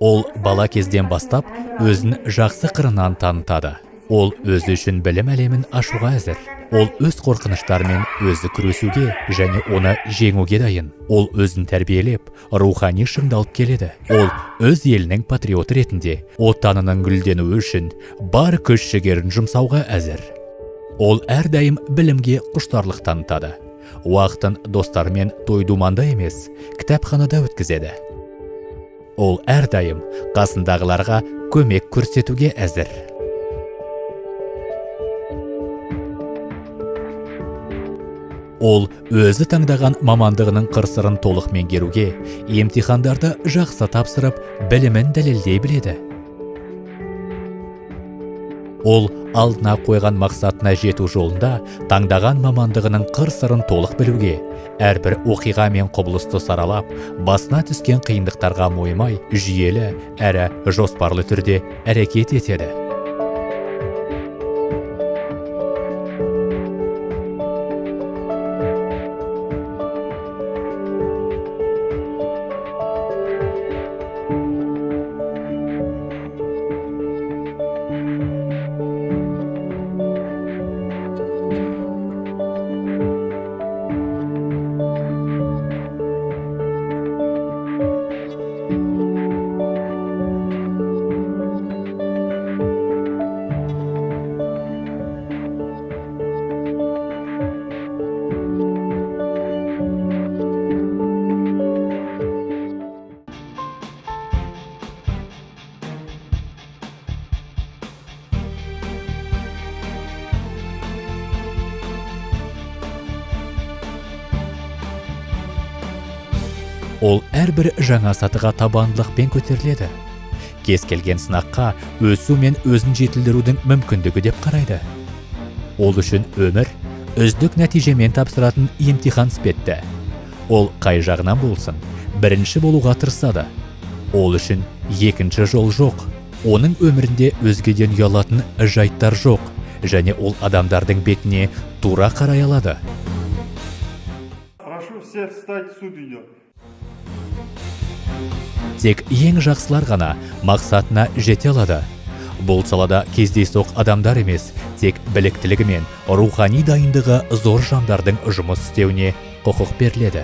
Ол бала кезден бастап өзін жақсы қырынан танытады. Ол өзі үшін білім әлемін ашуға әзір. Ол өз қорқыныштарымен өзі күресуге және оны жеңуге дайын. Ол өзін тәрбиелеп, рухани шыңдалып келеді. Ол өз елінің патриоты ретінде отанының гүлденуі үшін бар күш-жігерін жұмсауға әзір. Ол әрдайым білімге құштарлық танытады. Уақытын достарымен той-думанда емес, кітапханада өткізеді. Ол әрдайым қасындағыларға көмек көрсетуге әзір. Ол өзі таңдаған мамандығының қыр-сырын толық меңгеруге, емтихандарды жақсы тапсырып, білімін дәлелдей біледі. Ол алдына қойған мақсатына жету жолында таңдаған мамандығының қыр-сырын толық білуге, әрбір оқиға мен құбылысты саралап, басына түскен қиындықтарға мойымай, жүйелі әрі жоспарлы түрде әрекет етеді. Ол әрбір жаңа сатыға табандылықпен көтеріледі. Кез келген сынаққа өсу мен өзін жетілдірудің мүмкіндігі деп қарайды. Ол үшін өмір үздік нәтижемен тапсыратын емтихан іспетті. Ол қай жағынан болсын, бірінші болуға тырысады. Ол үшін екінші жол жоқ. Оның өмірінде өзгеден ұялатын жайттар жоқ, және ол адамдардың бетіне тура қарай алады. Прошу всех встать, суд идет. Тек ең жақсылар ғана мақсатына жете алады. Бұл салада кездейсоқ адамдар емес, тек біліктілігі мен рухани дайындығы зор жандардың жұмыс істеуіне құқық беріледі.